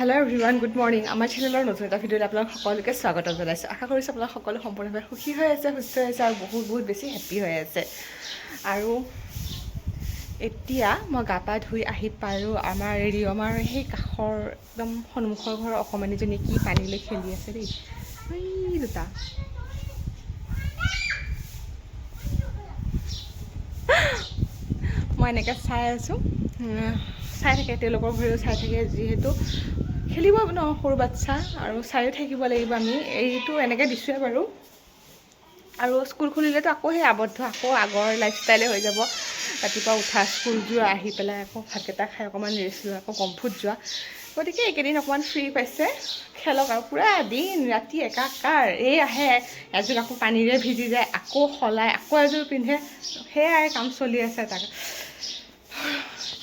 Hello' everyone, good morning. আমাৰ চেনেলৰ নতুন এটা ভিডিঅ'ত আপোনালোক সকলোকে স্বাগতম জনাইছোঁ। আশা কৰিছোঁ আপোনালোক সকলো সম্পূৰ্ণভাৱে সুখী হৈ আছে, সুস্থ হৈ আছে আৰু বহুত বেছি হেপ্পী হৈ আছে। আৰু এতিয়া মই গা পা ধুই আহি পালোঁ আমাৰ ৰিয়মাৰ সেই কাষৰ একদম সন্মুখৰ ঘৰৰ অকণমানিজনী কি পানীলৈ খেলি আছে দেই। এই দুটা মই এনেকৈ চাই আছোঁ, চাই থাকে, তেওঁলোকৰ ঘৰেও চাই থাকে, যিহেতু খেলিব ন সৰু বাচ্ছা আৰু চাইও থাকিব লাগিব আমি। এইটো এনেকৈ দিছোঁৱে বাৰু। আৰু স্কুল খুলিলেতো আকৌ সেই আবদ্ধ, আকৌ আগৰ লাইফষ্টাইলে হৈ যাব। ৰাতিপুৱা উঠা, স্কুল যোৱা, আহি পেলাই আকৌ ভাতকেইটা খাই অকণমান ৰেষ্ট লোৱা, আকৌ কম্ফুট যোৱা। গতিকে এইকেইদিন অকণমান ফ্ৰী পাইছে, খেলক আৰু পূৰা দিন ৰাতি একাকাৰ। এই আহে এযোৰ আকৌ পানীৰে ভিজি যায়, আকৌ সলায়, আকৌ এযোৰ পিন্ধে, সেয়াই কাম চলি আছে তাক।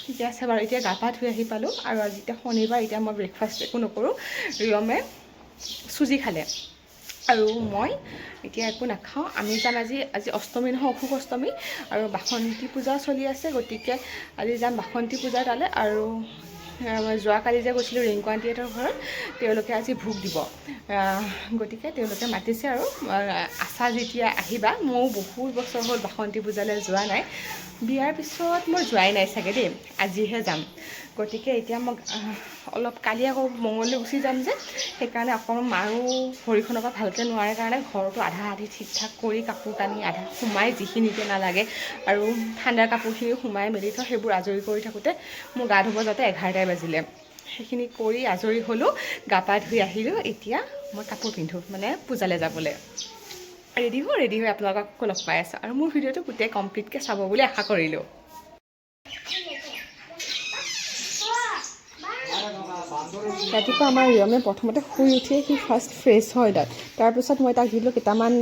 ঠিকে আছে বাৰু। এতিয়া গা পা ধুই আহি পালোঁ আৰু আজি এতিয়া শনিবাৰ, এতিয়া মই ব্ৰেকফাষ্ট একো নকৰোঁ। ৰিয়মে চুজি খালে আৰু মই এতিয়া একো নাখাওঁ। আমি যাম আজি অষ্টমী নহয়, অশুভ অষ্টমী আৰু বাসন্তী পূজা চলি আছে। গতিকে আজি যাম বাসন্তী পূজা তালৈ। আৰু যোৱাকালি যে গৈছিলোঁ ৰিংকু আণ্টিহঁতৰ ঘৰত, তেওঁলোকে আজি ভোগ দিব। গতিকে তেওঁলোকে মাতিছে আৰু আশা যেতিয়া আহিবা। ময়ো বহুত বছৰ হ'ল বাসন্তী পূজালৈ যোৱা নাই। বিয়াৰ পিছত মই যোৱাই নাই চাগে দেই, আজিহে যাম। গতিকে এতিয়া মই অলপ, কালি আকৌ মঙ্গললৈ গুচি যাম যে, সেইকাৰণে অকণমান মাৰো ভৰিখনৰ পৰা ভালকৈ নোৱাৰে কাৰণে ঘৰটো আধা আধি ঠিক ঠাক কৰি, কাপোৰ কানি আধা সোমাই, যিখিনিকে নালাগে আৰু ঠাণ্ডাৰ কাপোৰখিনি সোমাই মেলি থওঁ, সেইবোৰ আজৰি কৰি থাকোঁতে মোৰ গা ধুব যাওঁতে 11টাই বাজিলে। সেইখিনি কৰি আজৰি হ'লোঁ, গা পা ধুই আহিলোঁ। এতিয়া মই কাপোৰ পিন্ধোঁ, মানে পূজালৈ যাবলৈ ৰেডি হৈ আপোনালোকক লগ পাই আছোঁ। আৰু মোৰ ভিডিঅ'টো গোটেই কমপ্লিটকৈ চাব বুলি আশা কৰিলোঁ। ৰাতিপুৱা আমাৰ ৰিয়মে প্ৰথমতে শুই উঠিয়ে সি ফাৰ্ষ্ট ফ্ৰেছ হয় তাত। তাৰপিছত মই তাক দিলোঁ কেইটামান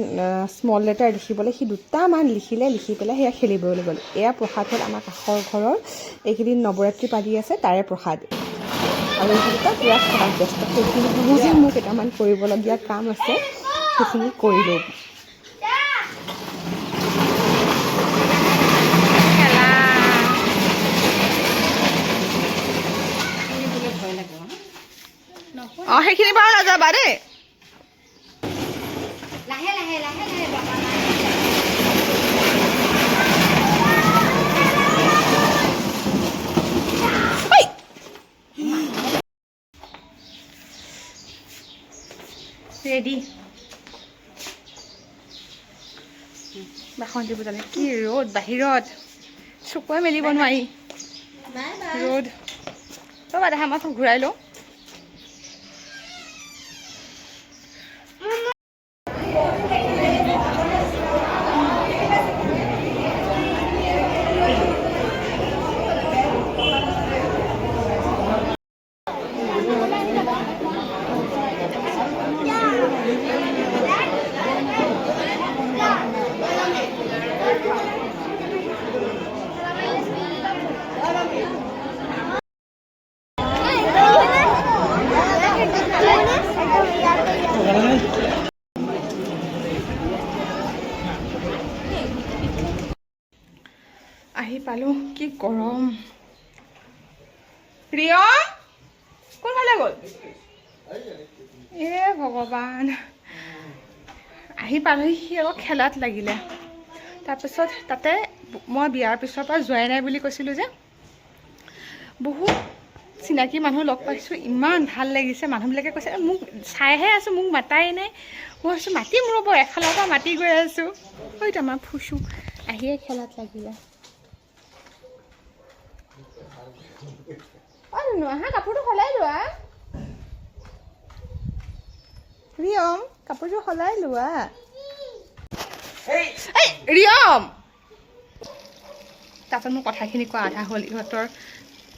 স্মল লেটাৰ লিখিবলৈ। সি দুটামান লিখিলে, লিখি পেলাই সেয়া খেলিবলৈ গ'ল। এয়া প্ৰসাদ হ'ল আমাৰ কাষৰ ঘৰৰ, এইকেইদিন নৱৰাত্ৰি পালি আছে তাৰে প্ৰসাদ। আৰু ইহঁত পূৰা খেলাত ব্যস্ত। সেইখিনি ভাবোঁ যে মোৰ কেইটামান কৰিবলগীয়া কাম আছে, সেইখিনি কৰিলোঁ। অঁ, সেইখিনি বাৰু নাযাবা দেই। লাহে লাহে লাহে লাহে বাবা ৰেডি। বাসন্তী পূজালৈ কি ৰ'দ বাহিৰত, চকুৱে মেলিব নোৱাৰি ৰ'দ। ৰ'বা দেখা মই ঘূৰাই লওঁ। আহি পালোঁ, কি গৰম। ৰিয়ম কোনফালে গ'ল? এ ভগৱান, আহি পালোহি, সি আকৌ খেলাত লাগিলে। তাৰপিছত তাতে মই বিয়াৰ পিছৰ পৰা যোৱাই নাই বুলি কৈছিলোঁ যে, বহুত চিনাকি মানুহ লগ পাইছোঁ, ইমান ভাল লাগিছে। মানুহবিলাকে কৈছে মোক চাইহে আছোঁ, মোক মাতাই নাই। মই ভাবিছোঁ মাতিম ৰ'ব, এফালৰ পৰা মাতি গৈ আছোঁ। হয়তো আমাৰ ফুচু আহিয়ে খেলাত লাগিলে। আহা কাপোৰটো সলাই লোৱা ৰিয়ম, কাপোৰযোৰ সলাই লোৱা। ৰিয়ম, তাৰপিছত মোৰ কথাখিনি কোৱা আধা হ'ল। ইহঁতৰ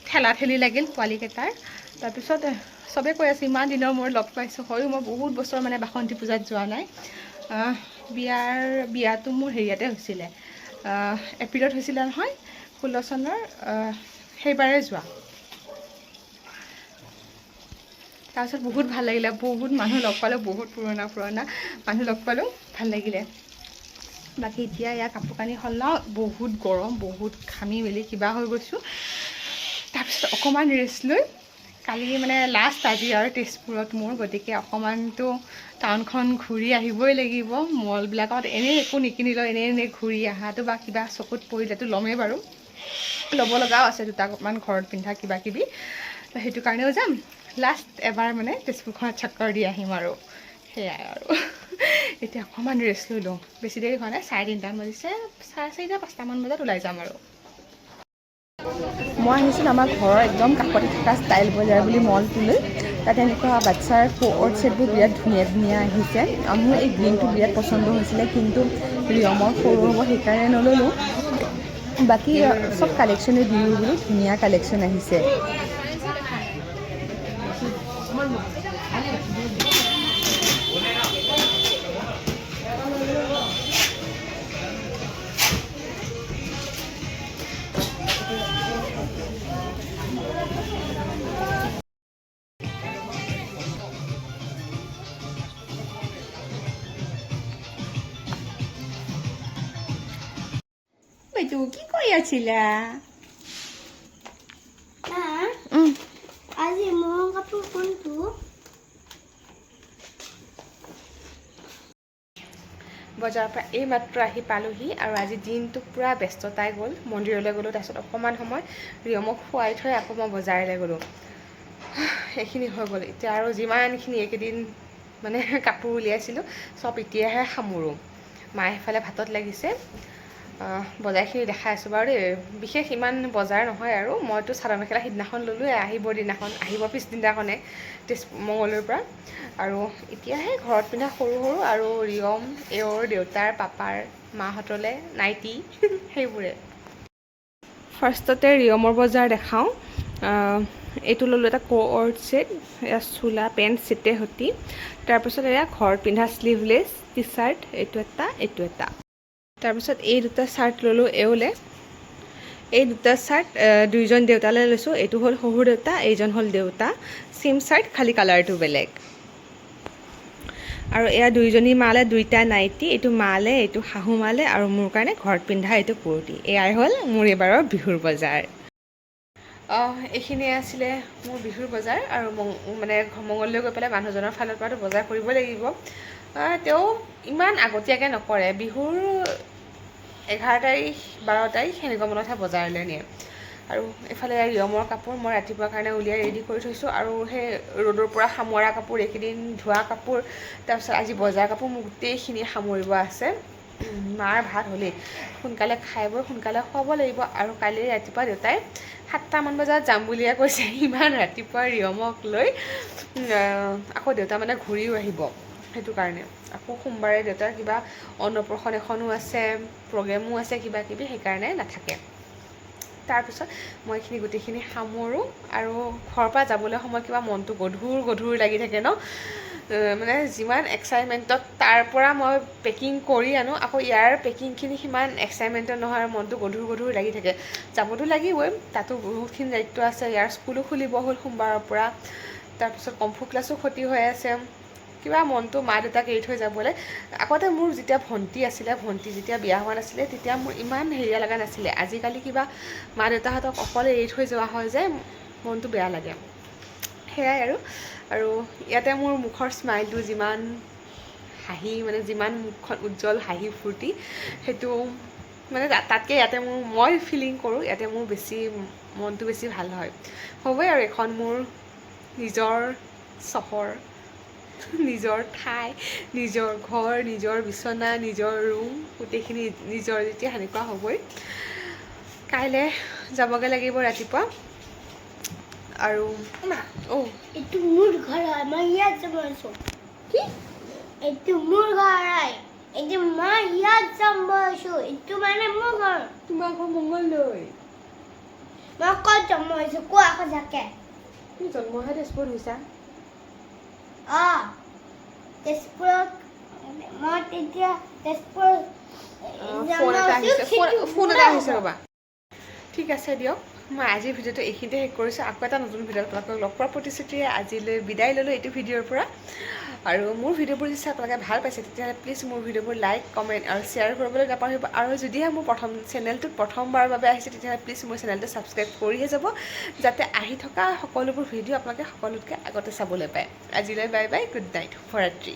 ঠেলা ঠেলি লাগিল পোৱালীকেইটাৰ। তাৰপিছত চবেই কৈ আছে ইমান দিনৰ মূৰত লগ পাইছোঁ। হয়ো মই বহুত বছৰ মানে বাসন্তী পূজাত যোৱা নাই। বিয়াটো মোৰ হেৰিয়াতে হৈছিলে, এপ্ৰিলত হৈছিলে নহয়, 16 চনৰ, সেইবাৰে যোৱা। তাৰপিছত বহুত ভাল লাগিলে, বহুত মানুহ লগ পালোঁ, বহুত পুৰণা মানুহ লগ পালোঁ, ভাল লাগিলে। বাকী এতিয়া ইয়াৰ কাপোৰ কানি সলাওঁ, বহুত গৰম, বহুত ঘামি মেলি কিবা হৈ গৈছোঁ। তাৰপিছত অকণমান ৰেষ্ট লৈ কালি মানে লাষ্ট আজি আৰু তেজপুৰত মোৰ, গতিকে অকণমানতো টাউনখন ঘূৰি আহিবই লাগিব। মলবিলাকত এনেই একো নিকিনিলেও এনেই ঘূৰি অহাটো বা কিবা চকুত পৰিলেতো ল'মেই বাৰু, ল'ব লগাও আছে দুটামান ঘৰত পিন্ধা কিবা কিবি, তো সেইটো কাৰণেও যাম। লাষ্ট এবাৰ মানে তেজপুৰখনত চক্কৰ দি আহিম আৰু সেয়াই আৰু। এতিয়া অকণমান ৰেষ্ট লৈ লওঁ, বেছি দেৰি হোৱা নাই, 3:30 বাজিছে, 4:30 5টামান বজাত ওলাই যাম আৰু। মই আহিছিলোঁ আমাৰ ঘৰৰ একদম কাষতে থকা ষ্টাইল বজাৰ বুলি মলটোলৈ। তাত এনেকুৱা বাচ্ছাৰ কোট ছেটবোৰ বিৰাট ধুনীয়া ধুনীয়া আহিছে। মোৰ এই গ্ৰীণটো বিৰাট পচন্দ হৈছিলে, কিন্তু ৰিয়মৰ সৰু হ'ব সেইকাৰণে নল'লোঁ। বাকী চব কালেকশ্যনে দিওঁ বোলো, ধুনীয়া কালেকশ্যন আহিছে। বাইদেউ কি কৰি আছিলা? আজি মোৰ কাপোৰ কোনটো? বজাৰৰ পৰা এইমাত্ৰ আহি পালোহি আৰু আজি দিনটো পূৰা ব্যস্ততাই গ'ল। মন্দিৰলৈ গ'লোঁ, তাৰপিছত অকণমান সময় ৰিয়মক শুৱাই থৈ আকৌ মই বজাৰলৈ গ'লোঁ। এইখিনি হৈ গ'ল। এতিয়া আৰু যিমানখিনি এইকেইদিন মানে কাপোৰ উলিয়াইছিলোঁ চব এতিয়াহে সামৰোঁ। মায়ে সেইফালে ভাতত লাগিছে। বজাৰখিনি দেখাই আছোঁ বাৰু দেই, বিশেষ ইমান বজাৰ নহয় আৰু। মইতো চাদৰ মেখেলা সিদিনাখন ল'লোৱে, আহিবৰ দিনাখন, আহিব পিছদিনাখনে মঙলদৈৰ পৰা। আৰু এতিয়াহে ঘৰত পিন্ধা সৰু সৰু আৰু ৰিয়ম, এওঁৰ, দেউতাৰ, পাপাৰ, মাহঁতলৈ নাইটি সেইবোৰে। ফাৰ্ষ্টতে ৰিয়মৰ বজাৰ দেখাওঁ। এইটো ল'লোঁ এটা কোট ছেট, এয়া চোলা পেণ্ট ছেটে সৈতে। তাৰপিছত এয়া ঘৰত পিন্ধা শ্লিভলেছ টি চাৰ্ট, এইটো এটা। তাৰপিছত এই দুটা চাৰ্ট ল'লোঁ এওঁলৈ। এই দুটা চাৰ্ট দুইজন দেউতালৈ লৈছোঁ। এইটো হ'ল শহুৰ দেউতা, এইজন হ'ল দেউতা। চেম চাৰ্ট, খালী কালাৰটো বেলেগ। আৰু এয়া দুইজনী মালে দুইটা নাইটি, এইটো মালে, এইটো শাহু মালে, আৰু মোৰ কাৰণে ঘৰত পিন্ধা এইটো কুৰ্তি। এয়াই হ'ল মোৰ এইবাৰৰ বিহুৰ বজাৰ। এইখিনিয়ে আছিলে মোৰ বিহুৰ বজাৰ। আৰু মানে মঙলদৈ গৈ পেলাই মানুহজনৰ ফালৰ পৰাতো বজাৰ কৰিব লাগিব। তেওঁ ইমান আগতীয়াকৈ নকৰে, বিহুৰ 11 তাৰিখ 12 তাৰিখ সেনেকুৱা মানতহে বজাৰলৈ নিয়ে। আৰু এইফালে ৰিয়মৰ কাপোৰ মই ৰাতিপুৱাৰ কাৰণে উলিয়াই ৰেডি কৰি থৈছোঁ। আৰু সেই ৰ'দৰ পৰা সামৰা কাপোৰ, এইকেইদিন ধোৱা কাপোৰ, তাৰপিছত আজি বজাৰ কাপোৰ মোৰ গোটেইখিনি সামৰিব আছে। মাৰ ভাত হ'লেই, সোনকালে খাই বৈ সোনকালে শুৱাব লাগিব। আৰু কালি ৰাতিপুৱা দেউতাই 7টামান বজাত যাম বুলিয়ে কৈছে। ইমান ৰাতিপুৱা ৰিয়মক লৈ আকৌ দেউতা মানে ঘূৰিও আহিব, সেইটো কাৰণে। আকৌ সোমবাৰে দেউতাৰ কিবা অন্নপ্ৰসন এখনো আছে, প্ৰগ্ৰেমো আছে কিবা কিবি, সেইকাৰণে নাথাকে। তাৰপিছত মই এইখিনি গোটেইখিনি সামৰোঁ। আৰু ঘৰৰ পৰা যাবলৈ সময় কিবা মনটো গধুৰ লাগি থাকে ন, মানে যিমান এক্সাইটমেণ্টত তাৰ পৰা মই পেকিং কৰি আনো, আকৌ ইয়াৰ পেকিংখিনি সিমান এক্সাইটমেণ্টত নহয় আৰু মনটো গধুৰ লাগি থাকে। যাবতো লাগিবই, তাতো বহুতখিনি দায়িত্ব আছে। ইয়াৰ স্কুলো খুলিব হ'ল সোমবাৰৰ পৰা, তাৰপিছত কমফু ক্লাছো ক্ষতি হৈ আছে। কিবা মনটো মা দেউতাক এৰি থৈ যাবলৈ। আগতে মোৰ যেতিয়া ভণ্টি আছিলে, ভণ্টি যেতিয়া বিয়া হোৱা নাছিলে, তেতিয়া মোৰ ইমান হেৰিয়া লগা নাছিলে। আজিকালি কিবা মা দেউতাহঁতক অকলে এৰি থৈ যোৱা হয় যে মনটো বেয়া লাগে। সেয়াই আৰু ইয়াতে মোৰ মুখৰ স্মাইলটো যিমান হাঁহি, মানে যিমান মুখখন উজ্জ্বল হাঁহি ফূৰ্তি, সেইটো মানে তাতকৈ ইয়াতে মই ফিলিং কৰোঁ, ইয়াতে মোৰ বেছি মনটো বেছি ভাল হয়। হ'বই আৰু এখন মোৰ নিজৰ চহৰ, নিজৰ ঠাই, নিজৰ ঘৰ, নিজৰ বিচনা, নিজৰ ৰুম, গোটেইখিনি নিজৰ যেতিয়া সেনেকুৱা হ'বই। কাইলৈ যাবগৈ লাগিব ৰাতিপুৱা। আৰু এইটো মোৰ ঘৰ হয়, মই ইয়াত যাব আছোঁ। কি? এইটো মোৰ ঘৰ হয়, এইটো মই ইয়াত যাব আছোঁ। এইটো মানে মোৰ ঘৰ। তোমাৰ ঘৰ মংগলদৈ? মই ক'ত জন্ম হৈছোঁ কোৱা সঁচাকৈ? তুমি জন্মহে তেজপুৰত হৈছা? তেজপুৰত মই তেতিয়া তেজপুৰত ফোন এটা আহিছে ৰ'বা। ঠিক আছে দিয়ক, মই আজিৰ ভিডিঅ'টো এইখিনিতে শেষ কৰিছোঁ। আকৌ এটা নতুন ভিডিঅ'ত আপোনালোকক লগ পোৱাৰ প্ৰতিশ্ৰুতিৰে আজিলৈ বিদায় ল'লোঁ এইটো ভিডিঅ'ৰ পৰা। আৰু মোৰ ভিডিঅ'বোৰ যদি আপোনালোকে ভাল পাইছে তেতিয়াহ'লে প্লিজ মোৰ ভিডিঅ'বোৰ লাইক কমেণ্ট আৰু শ্বেয়াৰ কৰিবলৈ নাপাহৰিব। আৰু যদিহে মোৰ চেনেলটোত প্ৰথমবাৰৰ বাবে আহিছে তেতিয়াহ'লে প্লিজ মোৰ চেনেলটো ছাবস্ক্ৰাইব কৰিহে যাব, যাতে আহি থকা সকলোবোৰ ভিডিঅ' আপোনালোকে সকলোতকৈ আগতে চাবলৈ পায়। আজিলৈ বাই বাই, গুড নাইট, শুভৰাত্ৰি।